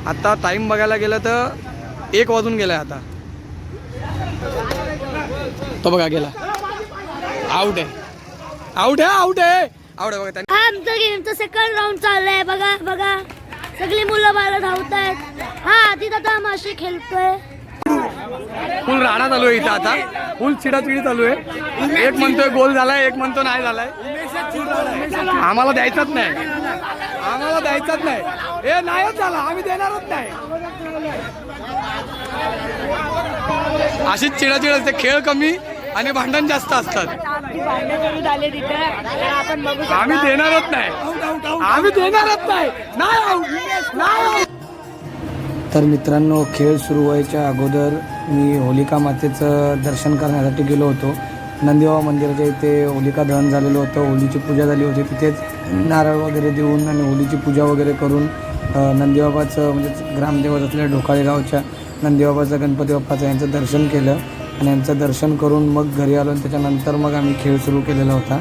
आता टाइम बघायला गेलं तर 1 वाजून गेलाय आता. तो बघा गेला. आउट आहे आउट आहे आउट आहे आउट आहे. बघा आमचा गेमचा सेकंड राऊंड चाललाय. बघा बघा सगळी मुलं बाळं धावतायत. हा तिथं आता माशी खेळतोय. फुल राडा चालू आहे इथं आता. फुल चिडाचिडी चालू आहे. एक म्हणतोय गोल झालाय एक म्हणतो नाही झालाय. आम्हाला द्यायचाच नाही आम्हाला द्यायचाच नाही. हे नाहीच झाला आम्ही देणारच नाही. अशीच चिडाचिड असते. खेळ कमी आणि भांडण जास्त असतात. आम्ही देणारच नाही आम्ही देणारच नाही. तर मित्रांनो खेळ सुरू व्हायच्या अगोदर मी होलिका मातेचं दर्शन करण्यासाठी गेलो होतो. नंदीबाबा मंदिराच्या इथे होलिका दहन झालेलं होतं. होलीची पूजा झाली होती. तिथेच नारळ वगैरे देऊन आणि होलीची पूजा वगैरे करून नंदीबाबाचं म्हणजे ग्रामदेवत असलेल्या ढोकाळे गावच्या नंदीबाबाचं गणपती बाप्पाचं यांचं दर्शन केलं आणि यांचं दर्शन करून मग घरी आलो. आणि त्याच्यानंतर मग आम्ही खेळ सुरू केलेला होता.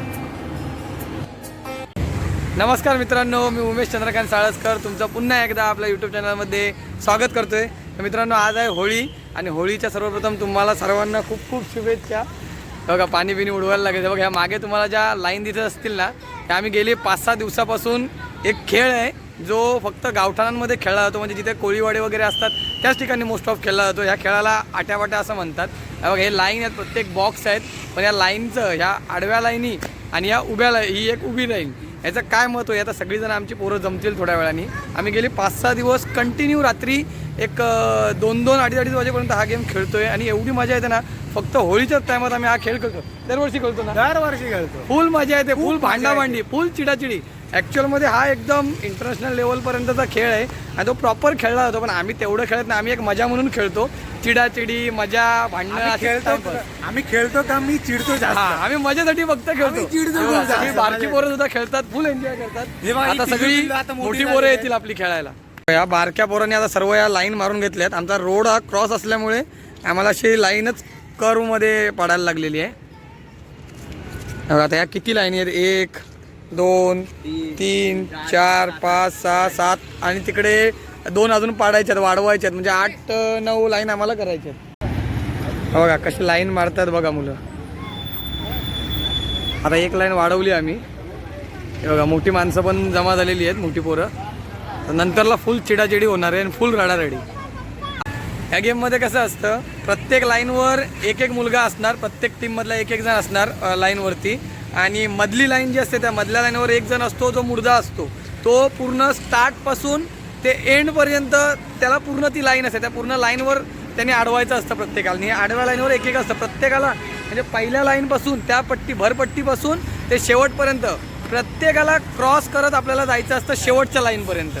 नमस्कार मित्रांनो, मी उमेश चंद्रकांत साळसकर तुमचं पुन्हा एकदा आपल्या यूट्यूब चॅनलमध्ये स्वागत करतोय. तर मित्रांनो आज आहे होळी आणि होळीच्या सर्वप्रथम तुम्हाला सर्वांना खूप खूप शुभेच्छा. बघा पाणी बिणी उडवायला लागेल. बघा ह्या मागे तुम्हाला ज्या लाईन दिसत असतील ना त्या आम्ही गेली 5-6 दिवसापासून एक खेळ आहे जो फक्त गावठाणांमध्ये खेळला जातो. म्हणजे जिथे कोळीवाडे वगैरे असतात त्याच ठिकाणी मोस्ट ऑफ खेळला जातो. ह्या खेळाला आट्यावाट्या असं म्हणतात. बघा हे लाईन आहेत, प्रत्येक बॉक्स आहेत. पण या लाईनचं ह्या आडव्या लाईनी आणि या उभ्या ही एक उभी लाईन याचं काय महत्त्व आहे आता सगळीजण आमची पोरं जमतील थोड्या वेळाने. आम्ही गेली 5-6 दिवस कंटिन्यू रात्री एक 2-2, 2:30 वाजेपर्यंत हा गेम खेळतोय. आणि एवढी मजा येते ना फक्त होळीच्याच टायमात आम्ही हा खेळ खेळतो. दरवर्षी खेळतो ना दरवर्षी खेळतो. फुल मजा येते, फुल भांडाभांडी, फुल चिडाचिडी. ॲक्च्युअलमध्ये हा एकदम इंटरनॅशनल लेवलपर्यंतचा खेळ आहे आणि तो प्रॉपर खेळला जातो. पण आम्ही तेवढं खेळत नाही. आम्ही एक मजा म्हणून खेळतो. चिडाचिडी मजा भांडणं खेळतो. आम्ही खेळतो का मी चिडतो जास्त. आम्ही मजेसाठी फक्त खेळतो. बारकी पोरं सुद्धा खेळतात, फुल एन्जॉय करतात. आता सगळी मोठी पोरं येतील आपली खेळायला. या बारक्या पोरांनी आता सर्व या लाईन मारून घेतल्यात. आमचा रोड हा क्रॉस असल्यामुळे आम्हाला अशी लाईनच कर्वमध्ये पडायला लागलेली आहे. आता या किती लाईनी आहेत? 1, 2, 3, 4, 5, 6, 7 आणि तिकडे 2 अजून पाडायच्यात, वाढवायच्यात. म्हणजे 8-9 लाईन आम्हाला करायच्यात. बघा कशी लाईन मारतात बघा मुलं. आता एक लाईन वाढवली आम्ही. बघा मोठी माणसं पण जमा झालेली आहेत, मोठी पोरं. तर नंतरला फुल चिडाचिडी होणार आहे आणि फुल रडारडी. ह्या गेममध्ये कसं असतं प्रत्येक लाईनवर एक मुलगा असणार. प्रत्येक टीममधला एक जण असणार लाईनवरती. आणि मधली लाईन जी असते त्या मधल्या लाईनवर एक जण असतो जो मुर्दा असतो. तो पूर्ण स्टार्टपासून ते एंडपर्यंत त्याला पूर्ण ती लाईन असते. त्या पूर्ण लाईनवर त्यांनी अडवायचं असतं प्रत्येकाला. आणि आडव्या लाईनवर एक असतं प्रत्येकाला. म्हणजे पहिल्या लाईनपासून त्या भरपट्टीपासून ते शेवटपर्यंत प्रत्येकाला क्रॉस करत आपल्याला जायचं असतं शेवटच्या लाईनपर्यंत.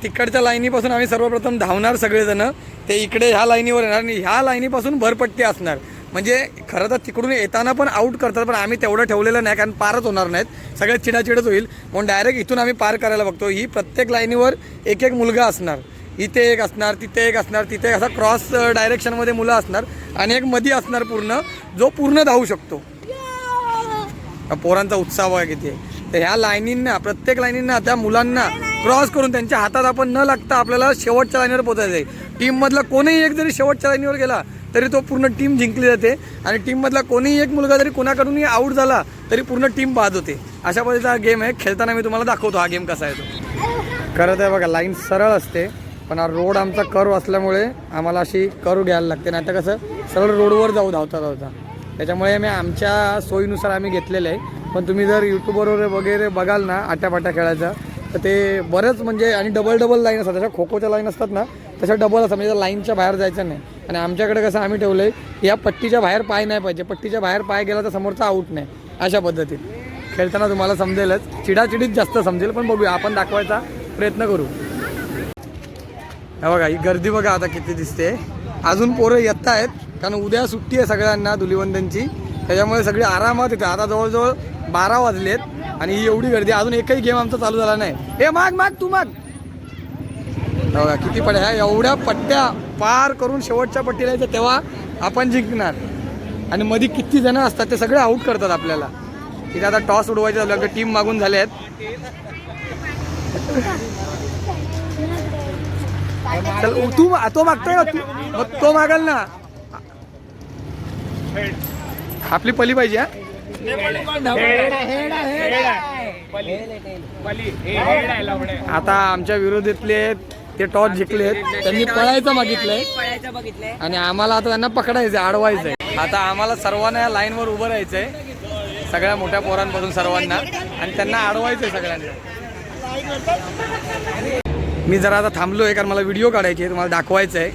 तिकडच्या लाईनीपासून आम्ही सर्वप्रथम धावणार सगळेजण. ते इकडे ह्या लाईनीवर येणार आणि ह्या लाईनीपासून भरपट्टी असणार. म्हणजे खरं तर तिकडून येताना पण आऊट करतात. पण आम्ही तेवढं ठेवलेलं नाही कारण पारच होणार नाहीत. सगळे चिडाचिडच होईल म्हणून डायरेक्ट इथून आम्ही पार करायला बघतो. ही प्रत्येक लाईनीवर एक मुलगा असणार. इथे एक असणार, तिथे एक असणार, तिथे असा क्रॉस डायरेक्शनमध्ये मुलं असणार. आणि एक मध्ये असणार पूर्ण जो पूर्ण धावू शकतो. पोरांचा उत्साह आहे किती. तर ह्या लाईनींना प्रत्येक लाईनींना त्या मुलांना क्रॉस करून त्यांच्या हातात आपण न लागता आपल्याला शेवटच्या लाईनीवर पोहोचायचं आहे. टीममधला कोणीही एक जरी शेवटच्या लाईनीवर गेला तरी तो पूर्ण टीम जिंकली जाते. आणि टीममधला कोणीही एक मुलगा जरी कोणाकडूनही आऊट झाला तरी पूर्ण टीम बाद होते. अशा पद्धतीचा हा गेम आहे. खेळताना मी तुम्हाला दाखवतो हा गेम कसा आहे तो. करत आहे बघा लाईन सरळ असते पण हा रोड आमचा कर्व असल्यामुळे आम्हाला अशी कर्व घ्यायला लागते. नाही तर कसं सरळ रोडवर धावता धावता. त्याच्यामुळे मी आमच्या सोयीनुसार आम्ही घेतलेलं आहे. पण तुम्ही जर यूट्यूबवर वगैरे बघाल ना आट्यापाट्या खेळायचा तर ते बरेच म्हणजे आणि डबल लाईन असतात. जशा खो खोच्या लाईन असतात ना तशा डबल असतात. म्हणजे लाईनच्या बाहेर जायचं नाही. आणि आमच्याकडे कसं आम्ही ठेवलं आहे या पट्टीच्या बाहेर पाय नाही पाहिजे. पट्टीच्या बाहेर पाय गेला तर समोरचा आऊट नाही. अशा पद्धतीत खेळताना तुम्हाला समजेलच. चिडाचिडीत जास्त समजेल पण बघूया आपण दाखवायचा प्रयत्न करू. बघा ही गर्दी बघा आता किती दिसते. अजून पोरं येत आहेत कारण उद्या सुट्टी आहे सगळ्यांना धुलिवंदनची. त्याच्यामुळे सगळे आरामात येतात. आता जवळजवळ 12 वाजलेत आणि ही एवढी गर्दी, अजून एकही गेम आमचा चालू झाला नाही. हे माग माग तू माग. बघा किती पट्ट्या, ह्या एवढ्या पट्ट्या पार करून शेवटच्या पट्टीला यायचं तेव्हा आपण जिंकणार. आणि मध्ये किती जण असतात ते सगळे आउट करतात आपल्याला. तिथे आता टॉस उडवायचे झाले, आपल्या टीम मागून झाले आहेत. चल तू तो मागतोय ना, तू मग तो मागाल ना. आपली पली पाहिजे. आता आमच्या विरोधातले ते टॉस जिंकलेत, त्यांनी पळायचं मागितलंय आणि आम्हाला आता त्यांना पकडायचंय, अडवायचंय. आता आम्हाला सर्वांना या लाईनवर उभं राहायचंय, सगळ्या मोठ्या पोरांपासून सर्वांना, आणि त्यांना अडवायचंय सगळ्यांना. मी जरा आता थांबलोय कारण मला व्हिडिओ काढायची आहे, तुम्हाला दाखवायचं आहे.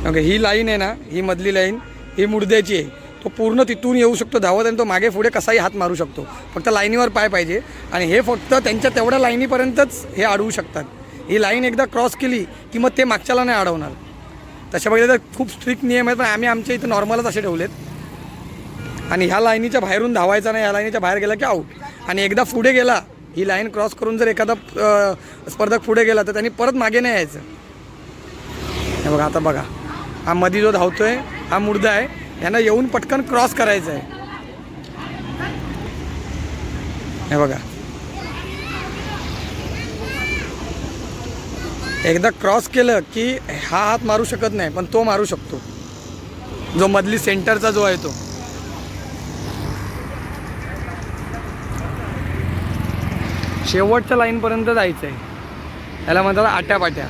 ओके, ही लाईन आहे ना, ही मधली लाईन ही मुडद्याची आहे. तो पूर्ण तिथून येऊ शकतो धावत आणि तो मागे पुढे कसाही हात मारू शकतो, फक्त लाईनीवर पाय पाहिजे. आणि हे फक्त त्यांच्या तेवढ्या लाईनीपर्यंतच हे अडवू शकतात. ही लाईन एकदा क्रॉस केली की मग ते मागच्याला नाही अडवणार. तशा बघितलं तर खूप स्ट्रिक्ट नियम आहेत, पण आम्ही आमच्या इथं नॉर्मलच असे ठेवलेत. आणि ह्या लाईनीच्या बाहेरून धावायचा नाही, ह्या लाईनीच्या बाहेर गेला की आऊट. आणि एकदा पुढे गेला, ही लाईन क्रॉस करून जर एखादा स्पर्धक पुढे गेला तर त्यांनी परत मागे नाही यायचं. हे बघा, आता बघा, हा मध्ये जो धावतोय हा मुर्दा आहे, यांना येऊन पटकन क्रॉस करायचं आहे. हे बघा, एकदा क्रॉस केलं की हा हात मारू शकत नाही, पण तो मारू शकतो, जो मधली सेंटरचा जो आहे तो. शेवटच्या लाईनपर्यंत जायचं आहे, याला म्हणतात आट्यापाट्या.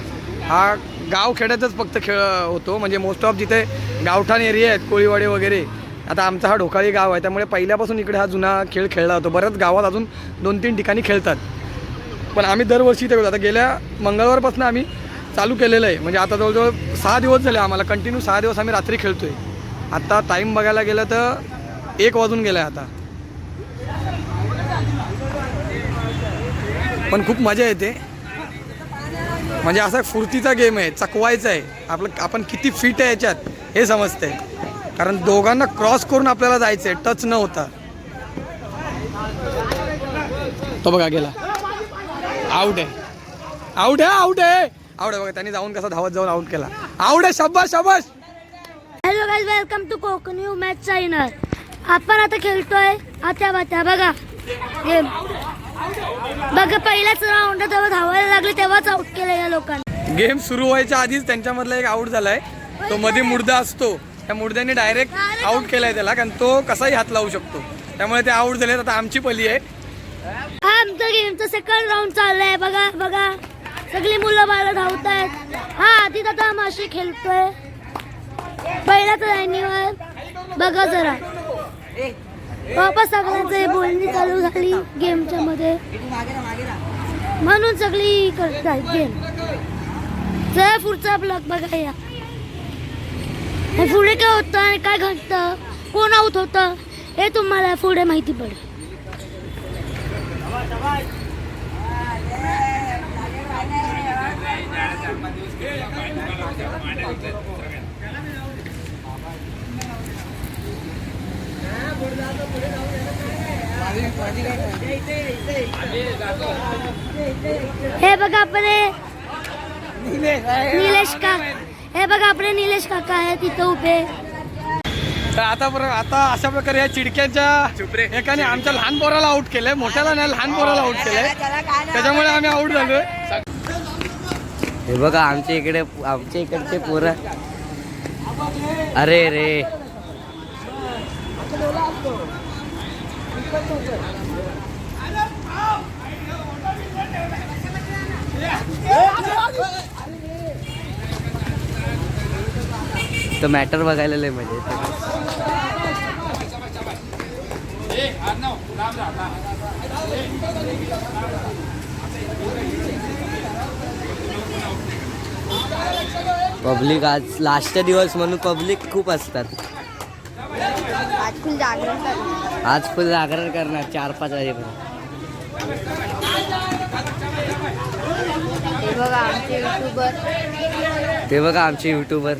हा गाव खेड्यातच फक्त खेळ होतो, म्हणजे मोस्ट ऑफ जिथे गावठाण एरिया आहेत, कोळीवाडे वगैरे. आता आमचा हा ढोकाळी गाव आहे, त्यामुळे पहिल्यापासून इकडे हा जुना खेळ खेळला होतो. बऱ्याच गावात अजून 2-3 ठिकाणी खेळतात, पण आम्ही दरवर्षी इथे खेळतो. आता गेल्या मंगळवारपासून आम्ही चालू केलेलं आहे, म्हणजे आता जवळजवळ 6 दिवस झाले आम्हाला, कंटिन्यू 6 दिवस आम्ही रात्री खेळतो आहे. आता टाईम बघायला गेलं तर 1 वाजून गेला आहे आता, पण खूप मजा येते. म्हणजे असा फुर्तीचा गेम आहे, चकवायचा आहे आपण किती फिट आहे याच्यात हे समजतंय. कारण दोघांना क्रॉस करून आपल्याला जायचं आहे, टच न होता. तो बघा गेला, आउट आहे, आउट आहे, आउट आहे, आउट आहे. बघा त्यांनी जाऊन कसा धावत जाऊन आउट केला. आउट आहे, शाबास शाबास. Hello guys, welcome to Konkani match channel. आपण आता खेळतोय आत्या बात्या. बघा गेम बघा, पहिल्याच राऊंड तेव्हा धावायला लागले तेव्हाच आउट केलं या लोकांनी. गेम सुरू व्हायच्या आधीच त्यांच्यामधला एक आउट झालाय, तो मध्ये मुर्दा असतो, त्या मुर्द्याने डायरेक्ट आउट केलाय त्याला, कारण तो कसाही हात लावू शकतो, त्यामुळे ते आउट झाले. आता आमची पली आहे. आमचा गेमचा सेकंड राऊंड चाललाय. बघा बघा, सगळी मुलं बाळं धावत आहेत. हा आधी आता माशी खेळतोय पहिल्याच लाईनीवर. बघा जरा, वापस सगळ्यांचं बोलणी चालू झाली गेमच्या मध्ये, म्हणून सगळी करतात गेम. जरा पुढचा ब्लॉग बघा या. पुढे काय होतं आणि काय घडतं, कोण आऊट होतं हे तुम्हाला पुढे माहिती पडेल. हे बघा आपले निलेश काका, हे बघा आपले निलेश काका आहे तिथं उभे. तर आता अशा प्रकारे या चिडक्याच्या एकाने आमच्या लहान पोराला आउट केलंय, मोठ्याला नाही लहान पोराला आउट केलंय, त्याच्यामुळे आम्ही आउट झालोय. हे बघा आमच्या इकडचे पोरं. अरे रे, तो मॅटर बघायला लय मजा येते. पब्लिक आज लास्टचा दिवस म्हणून पब्लिक खूप असतात. आज फुल जागरण करणार 4-5 वाजेपर्यंत. ते बघा आमचे युट्यूबर.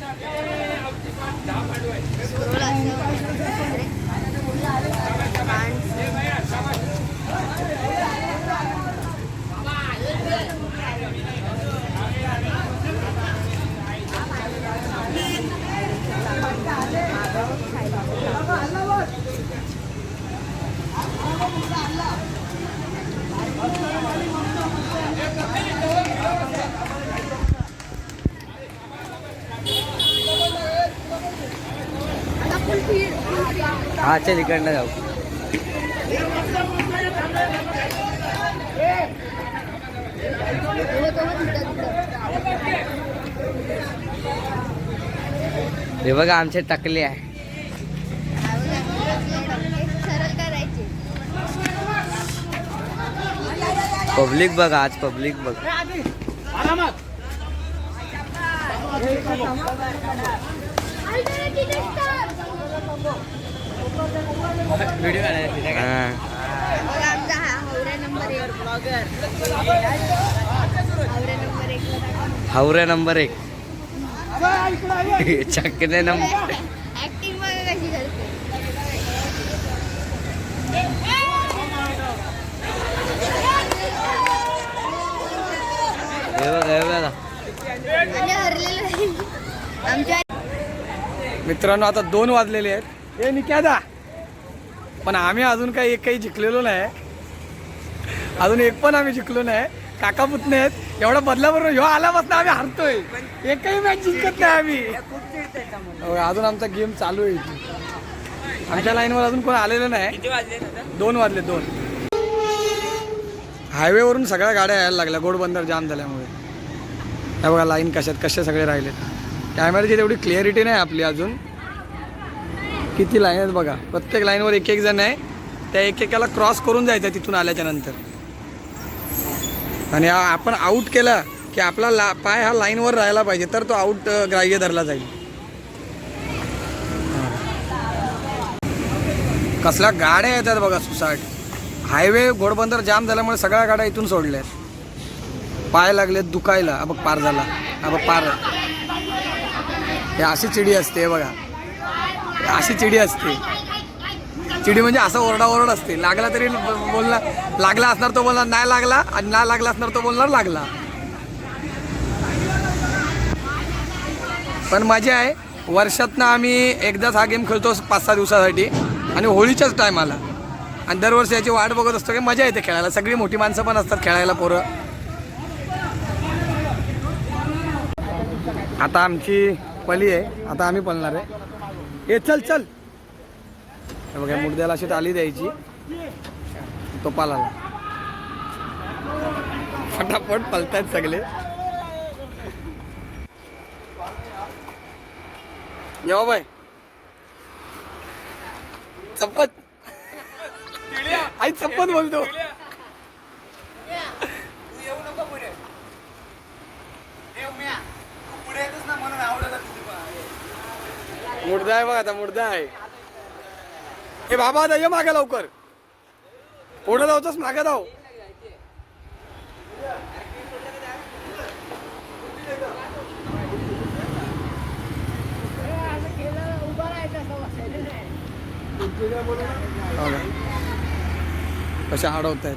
हा चल इकडनं जाऊ. हे बघा आमचे टकले आहे. पब्लिक बघा, आज पब्लिक बघा. व्हिडिओ हावरे नंबर 1 चकने नंबर. ऍक्टिंग बघा कशी करते. हे बघा आणि हरलेलं आमच्या मित्रांनो आता 2 वाजलेले आहेत. हे निक्यादा पण आम्ही अजून काही जिंकलेलो नाही. अजून एक पण आम्ही जिंकलो नाही. काका पुतणे आहेत. एवढा बदलाबरोबर ह्यो आल्यापासून आम्ही हारतोय. एकही मॅच जिंकत नाही आम्ही. अजून आमचा गेम चालू आहे इथे. आमच्या लाईनवर अजून कोण आलेलं नाही. 2 वाजले 2. हायवेवरून सगळ्या गाड्या यायला लागल्या घोडबंदर जाम झाल्यामुळे. हे बघा लाईन कसे सगळे राहिलेत. कॅमेऱ्याची तेवढी क्लिअरिटी नाही आपली अजून. किती लाईन आहेत बघा. प्रत्येक लाईनवर एक जण आहे. त्या एकेकाला क्रॉस करून जायचं तिथून आल्याच्या नंतर. आणि आपण आऊट केला की आपला पाय हा लाईनवर राहायला पाहिजे तर तो आऊट ग्राह्य धरला जाईल. कसल्या गाड्या येतात बघा सुसाट. हायवे घोडबंदर जाम झाल्यामुळे सगळ्या गाड्या इथून सोडल्यात. पाय लागलेत दुखायला. बघ पार झाला. बघ पार. हे अशी चिडी असते बघा. अशी चिडी असते. चिडी म्हणजे असं ओरडाओरड असते. लागला तरी बोलणार लागला असणार तो बोलणार नाही लागला. आणि नाही लागला असणार तो बोलणार लागला. पण मजा आहे. वर्षातनं आम्ही एकदाच हा गेम खेळतो 5-6 दिवसासाठी आणि होळीच्याच टायमाला. आणि दरवर्षी याची वाट बघत असतो की मजा येते खेळायला. सगळी मोठी माणसं पण असतात खेळायला पोरं. आता आमची पली आहे. आता आम्ही पळणार आहे. हे चल चल. बघा मुडद्याला अशी टाली द्यायची. तो पालाला फटाफट पलतायत सगळे. येवा बाय चप्पत आई चप्पत बोलतो. मुडदा आहे बघा. आता मुडदा आहे. हे बाबा आता ये मागे लवकर. पुढे जाऊच मागे जाऊ. कशा अडवत आहेत.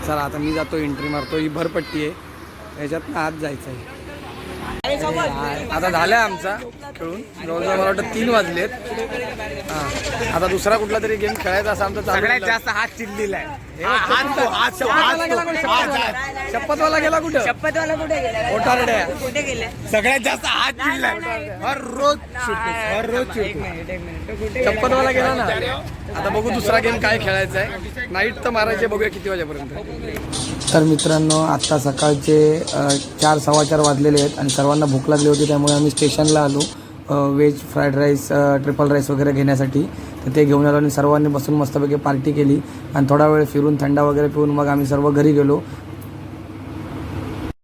चला आता मी जातो. एंट्री मारतो. ही भरपट्टी आहे. याच्यात आत जायचं आहे. आता झालंय आमचा खेळून. जवळजवळ मला वाटतं 3 वाजलेत. हां आता दुसरा कुठला तरी गेम खेळायचा असं आमचा चालू. सगळ्यात जास्त हात चिडलेला आहे. शपथवाला गेला कुठं. शपथवाला कुठे गेला? ओटारड्या कुठे गेले? सगळ्यात जास्त हात चिडलाय. हर रोज शपथवाला गेला ना. आता बघू दुसरा गेम काय खेळायचा आहे. नाईट तर मारायचे. बघूया किती वाजेपर्यंत. तर मित्रांनो आता सकाळचे 4-4:15 वाजलेले आहेत आणि सर्वांना भूक लागली होती. त्यामुळे आम्ही स्टेशनला आलो veg fried rice triple rice वगैरे घेण्यासाठी. तर ते घेऊन आलो आणि सर्वांनी बसून मस्तपैकी पार्टी केली आणि थोडा वेळ फिरून थंडा वगैरे पिऊन मग आम्ही सर्व घरी गेलो.